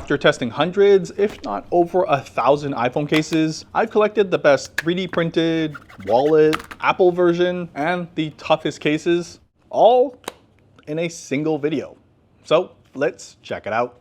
After testing hundreds, if not over 1,000 iPhone cases, I've collected the best 3D printed, wallet, Apple version, and the toughest cases, all in a single video. So let's check it out.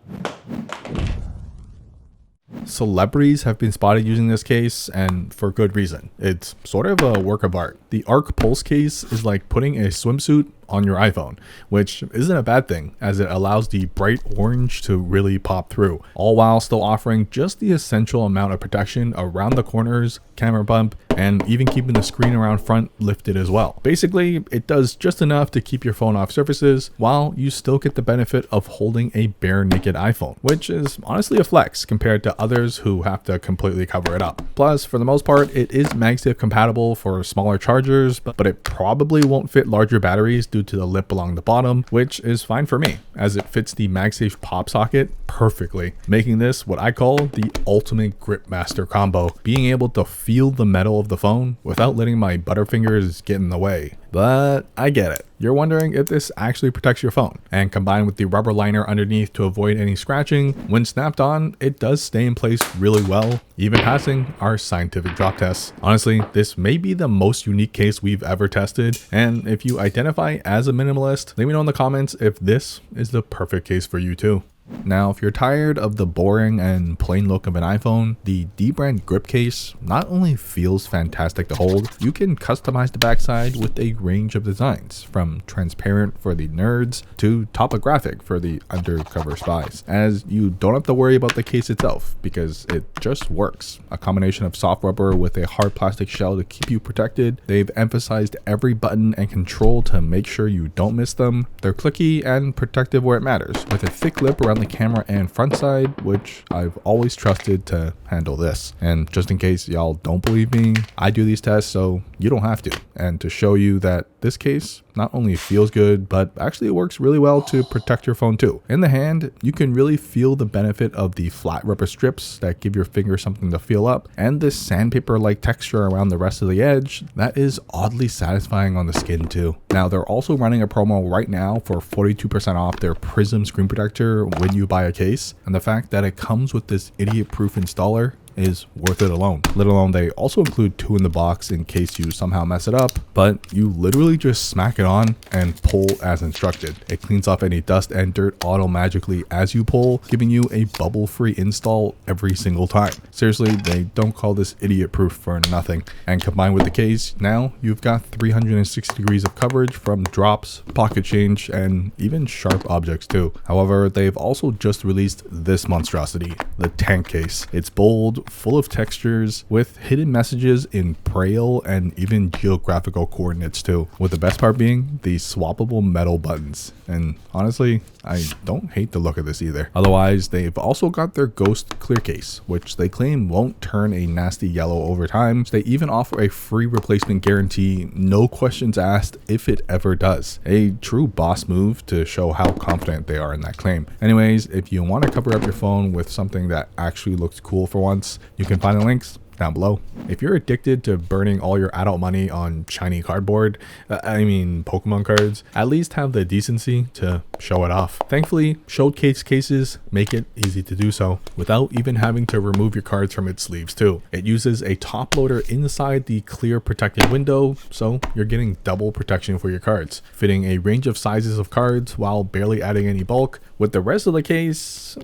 Celebrities have been spotted using this case, and for good reason. It's sort of a work of art. The Arc Pulse case is like putting a swimsuit on your iPhone, which isn't a bad thing as it allows the bright orange to really pop through, all while still offering just the essential amount of protection around the corners, camera bump, and even keeping the screen around front lifted as well. Basically, it does just enough to keep your phone off surfaces while you still get the benefit of holding a bare naked iPhone, which is honestly a flex compared to others who have to completely cover it up. Plus, for the most part, it is MagSafe compatible for smaller chargers, but it probably won't fit larger batteries due to the lip along the bottom, which is fine for me as it fits the MagSafe pop socket perfectly, making this what I call the ultimate grip master combo, being able to feel the metal of the phone without letting my butterfingers get in the way. But I get it. You're wondering if this actually protects your phone, and combined with the rubber liner underneath to avoid any scratching, when snapped on, it does stay in place really well, even passing our scientific drop tests. Honestly, this may be the most unique case we've ever tested, and if you identify as a minimalist, let me know in the comments if this is the perfect case for you too. Now, if you're tired of the boring and plain look of an iPhone, the dbrand grip case not only feels fantastic to hold, you can customize the backside with a range of designs, from transparent for the nerds to topographic for the undercover spies, as you don't have to worry about the case itself because it just works. A combination of soft rubber with a hard plastic shell to keep you protected. They've emphasized every button and control to make sure you don't miss them. They're clicky and protective where it matters, with a thick lip around the camera and front side, which I've always trusted to handle this. And just in case y'all don't believe me, I do these tests so you don't have to, and to show you that this case not only feels good, but actually it works really well to protect your phone too. In the hand, you can really feel the benefit of the flat rubber strips that give your finger something to feel up, and this sandpaper-like texture around the rest of the edge that is oddly satisfying on the skin too. Now, they're also running a promo right now for 42% off their Prism screen protector when you buy a case, and the fact that it comes with this idiot-proof installer is worth it alone. Let alone they also include 2 in the box in case you somehow mess it up, but you literally just smack it on and pull as instructed. It cleans off any dust and dirt auto-magically as you pull, giving you a bubble-free install every single time. Seriously, they don't call this idiot-proof for nothing. And combined with the case, now you've got 360 degrees of coverage from drops, pocket change, and even sharp objects too. However, they've also just released this monstrosity, the tank case. It's bold, full of textures, with hidden messages in Braille and even geographical coordinates too, with the best part being the swappable metal buttons. And honestly, I don't hate the look of this either. Otherwise, they've also got their Ghost clear case, which they claim won't turn a nasty yellow over time. So they even offer a free replacement guarantee, no questions asked if it ever does. A true boss move to show how confident they are in that claim. Anyways, if you want to cover up your phone with something that actually looks cool for once, you can find the links down below. If you're addicted to burning all your adult money on shiny cardboard, Pokemon cards, at least have the decency to show it off. Thankfully, showcase cases make it easy to do so without even having to remove your cards from its sleeves too. It uses a top loader inside the clear protected window, so you're getting double protection for your cards, fitting a range of sizes of cards while barely adding any bulk. With the rest of the case,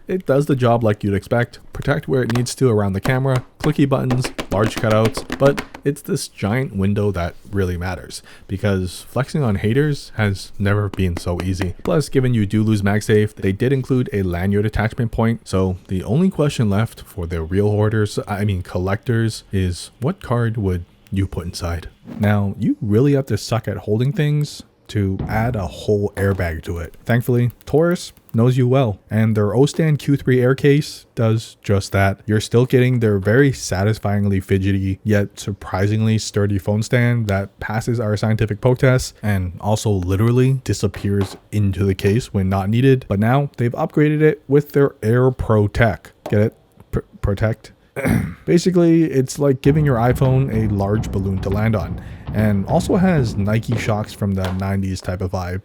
it does the job like you'd expect. Protect where it needs to around the camera, clicky buttons, large cutouts, but it's this giant window that really matters, because flexing on haters has never been so easy. Plus, given you do lose MagSafe, they did include a lanyard attachment point, so the only question left for the real collectors is what card would you put inside? Now, you really have to suck at holding things to add a whole airbag to it. Thankfully, TORRAS knows you well, and their Ostand Q3 Air case does just that. You're still getting their very satisfyingly fidgety yet surprisingly sturdy phone stand that passes our scientific poke test and also literally disappears into the case when not needed. But now they've upgraded it with their Air Pro Tech. Get it? Protect? Basically, it's like giving your iPhone a large balloon to land on, and also has Nike shocks from the 90s type of vibe.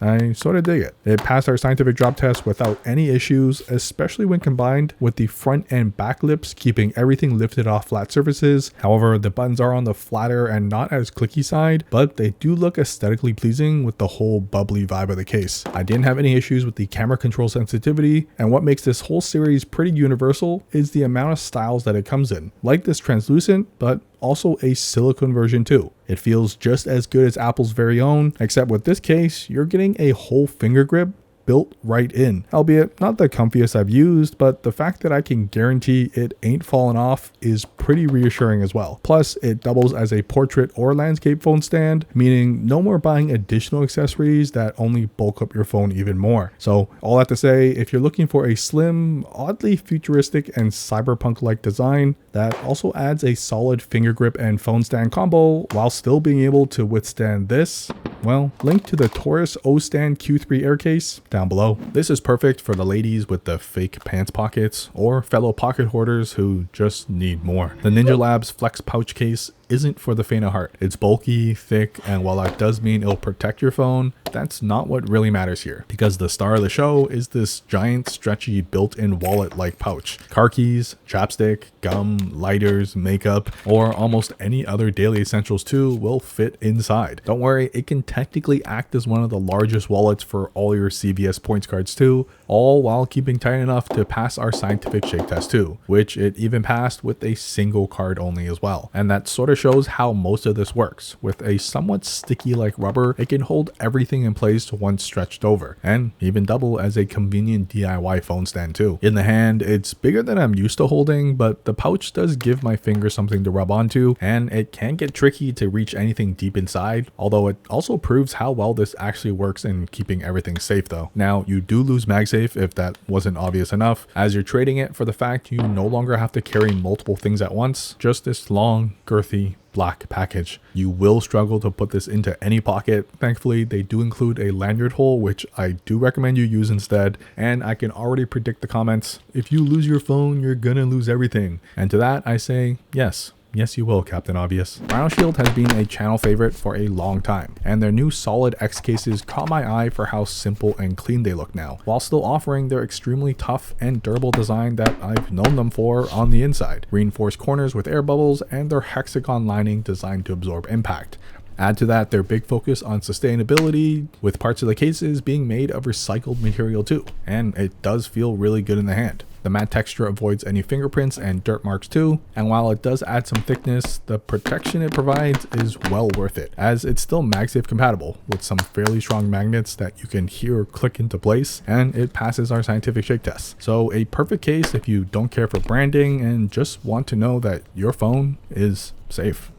I sort of dig it. It passed our scientific drop test without any issues, especially when combined with the front and back lips keeping everything lifted off flat surfaces. However, the buttons are on the flatter and not as clicky side, but they do look aesthetically pleasing with the whole bubbly vibe of the case. I didn't have any issues with the camera control sensitivity, and what makes this whole series pretty universal is the amount of styles that it comes in, like this translucent, but also a silicone version too. It feels just as good as Apple's very own, except with this case, you're getting a whole finger grip built right in, albeit not the comfiest I've used, but the fact that I can guarantee it ain't falling off is pretty reassuring as well. Plus, it doubles as a portrait or landscape phone stand, meaning no more buying additional accessories that only bulk up your phone even more. So all that to say, if you're looking for a slim, oddly futuristic and cyberpunk-like design that also adds a solid finger grip and phone stand combo while still being able to withstand this, well, link to the TORRAS Ostand Q3 Air case down below. This is perfect for the ladies with the fake pants pockets or fellow pocket hoarders who just need more. The Ninja Labs Flex Pouch case isn't for the faint of heart. It's bulky, thick, and while that does mean it'll protect your phone, that's not what really matters here, because the star of the show is this giant, stretchy, built-in wallet-like pouch. Car keys, chapstick, gum, lighters, makeup, or almost any other daily essentials too will fit inside. Don't worry, it can technically act as one of the largest wallets for all your CVS points cards too, all while keeping tight enough to pass our scientific shake test too, which it even passed with a single card only as well. And that sort of shows how most of this works. With a somewhat sticky like rubber, it can hold everything in place once stretched over, and even double as a convenient DIY phone stand too. In the hand, it's bigger than I'm used to holding, but the pouch does give my finger something to rub onto, and it can get tricky to reach anything deep inside, although it also proves how well this actually works in keeping everything safe though. Now, you do lose MagSafe if that wasn't obvious enough, as you're trading it for the fact you no longer have to carry multiple things at once, just this long, girthy, black package. You will struggle to put this into any pocket. Thankfully, they do include a lanyard hole, which I do recommend you use instead, and I can already predict the comments. If you lose your phone, you're gonna lose everything. And to that, I say, yes. Yes, you will, Captain Obvious. Rhinoshield has been a channel favorite for a long time, and their new SolidX cases caught my eye for how simple and clean they look now, while still offering their extremely tough and durable design that I've known them for on the inside. Reinforced corners with air bubbles and their hexagon lining designed to absorb impact. Add to that their big focus on sustainability, with parts of the cases being made of recycled material too, and it does feel really good in the hand. The matte texture avoids any fingerprints and dirt marks too, and while it does add some thickness, the protection it provides is well worth it, as it's still MagSafe compatible with some fairly strong magnets that you can hear click into place, and it passes our scientific shake test. So a perfect case if you don't care for branding and just want to know that your phone is safe.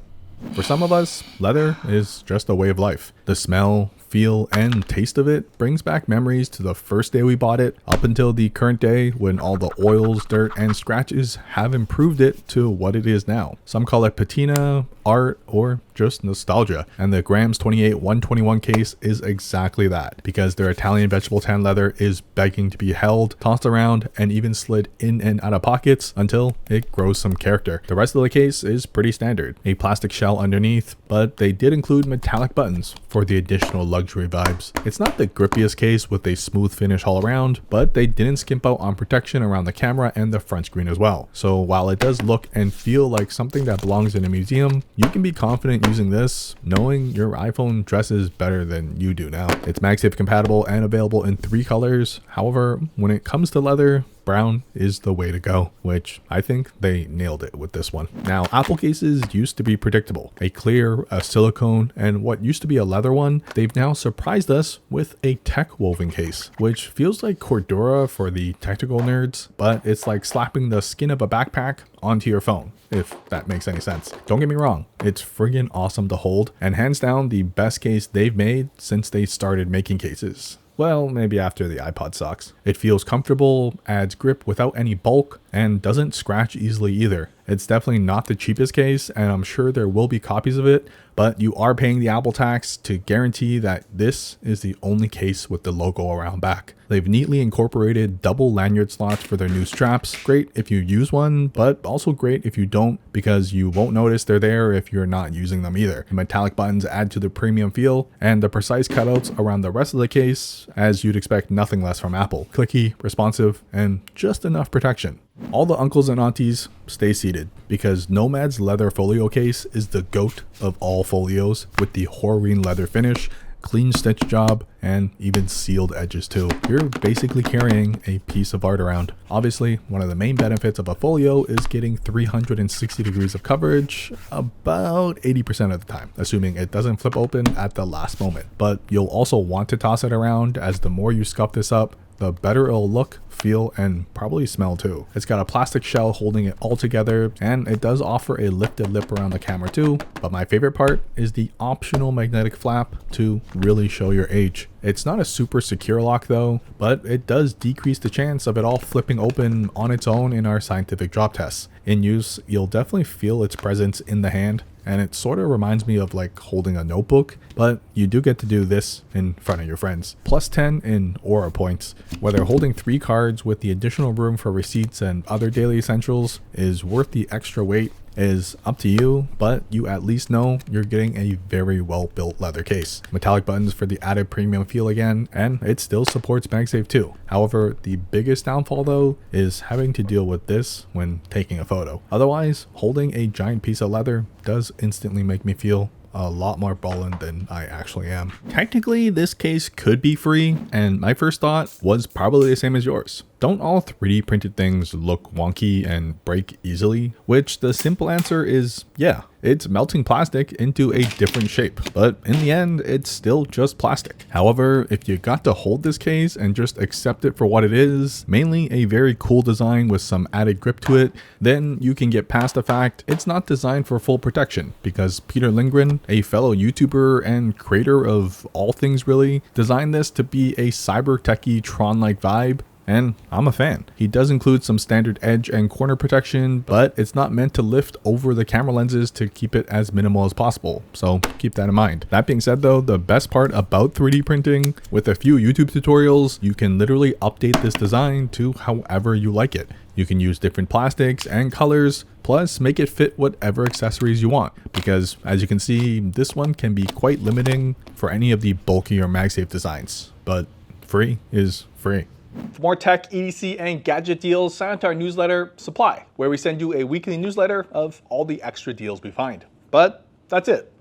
For some of us, leather is just a way of life. The smell, feel, and taste of it brings back memories to the first day we bought it, up until the current day when all the oils, dirt, and scratches have improved it to what it is now. Some call it patina, art, or just nostalgia, and the Grams 28 121 case is exactly that, because their Italian vegetable tan leather is begging to be held, tossed around, and even slid in and out of pockets until it grows some character. The rest of the case is pretty standard, a plastic shell underneath, but they did include metallic buttons for the additional luxury vibes. It's not the grippiest case with a smooth finish all around, but they didn't skimp out on protection around the camera and the front screen as well. So while it does look and feel like something that belongs in a museum, you can be confident using this, knowing your iPhone dresses better than you do now. It's MagSafe compatible and available in 3 colors. However, when it comes to leather, brown is the way to go, which I think they nailed it with this one. Now, Apple cases used to be predictable. A clear, a silicone, and what used to be a leather one, they've now surprised us with a TechWoven case, which feels like Cordura for the technical nerds, but it's like slapping the skin of a backpack onto your phone, if that makes any sense. Don't get me wrong, it's friggin' awesome to hold, and hands down the best case they've made since they started making cases. Well, maybe after the iPod sucks. It feels comfortable, adds grip without any bulk, and doesn't scratch easily either. It's definitely not the cheapest case, and I'm sure there will be copies of it, but you are paying the Apple tax to guarantee that this is the only case with the logo around back. They've neatly incorporated double lanyard slots for their new straps. Great if you use one, but also great if you don't, because you won't notice they're there if you're not using them either. The metallic buttons add to the premium feel, and the precise cutouts around the rest of the case, as you'd expect nothing less from Apple. Clicky, responsive, and just enough protection. All the uncles and aunties stay seated, because Nomad's leather folio case is the GOAT of all folios, with the Horrine leather finish, clean stitch job, and even sealed edges too. You're basically carrying a piece of art around. Obviously, one of the main benefits of a folio is getting 360 degrees of coverage about 80% of the time, assuming it doesn't flip open at the last moment. But you'll also want to toss it around, as the more you scuff this up, the better it'll look, feel, and probably smell too. It's got a plastic shell holding it all together, and it does offer a lifted lip around the camera too, but my favorite part is the optional magnetic flap to really show your age. It's not a super secure lock though, but it does decrease the chance of it all flipping open on its own in our scientific drop tests. In use, you'll definitely feel its presence in the hand, and it sort of reminds me of like holding a notebook, but you do get to do this in front of your friends. Plus 10 in Aura points. Whether holding 3 cards with the additional room for receipts and other daily essentials is worth the extra weight is up to you, but you at least know you're getting a very well built leather case. Metallic buttons for the added premium feel again, and it still supports MagSafe too. However, the biggest downfall though is having to deal with this when taking a photo. Otherwise, holding a giant piece of leather does instantly make me feel a lot more ballin' than I actually am. Technically, this case could be free, and my first thought was probably the same as yours. Don't all 3D printed things look wonky and break easily? Which the simple answer is yeah. It's melting plastic into a different shape, but in the end, it's still just plastic. However, if you got to hold this case and just accept it for what it is, mainly a very cool design with some added grip to it, then you can get past the fact it's not designed for full protection, because Peter Lindgren, a fellow YouTuber and creator of all things really, designed this to be a cyber techie Tron-like vibe, and I'm a fan. He does include some standard edge and corner protection, but it's not meant to lift over the camera lenses to keep it as minimal as possible, so keep that in mind. That being said though, the best part about 3D printing, with a few YouTube tutorials, you can literally update this design to however you like it. You can use different plastics and colors, plus make it fit whatever accessories you want, because as you can see, this one can be quite limiting for any of the bulkier MagSafe designs, but free is free. For more tech, EDC, and gadget deals, sign up to our newsletter, Supply, where we send you a weekly newsletter of all the extra deals we find. But that's it.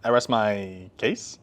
I rest my case.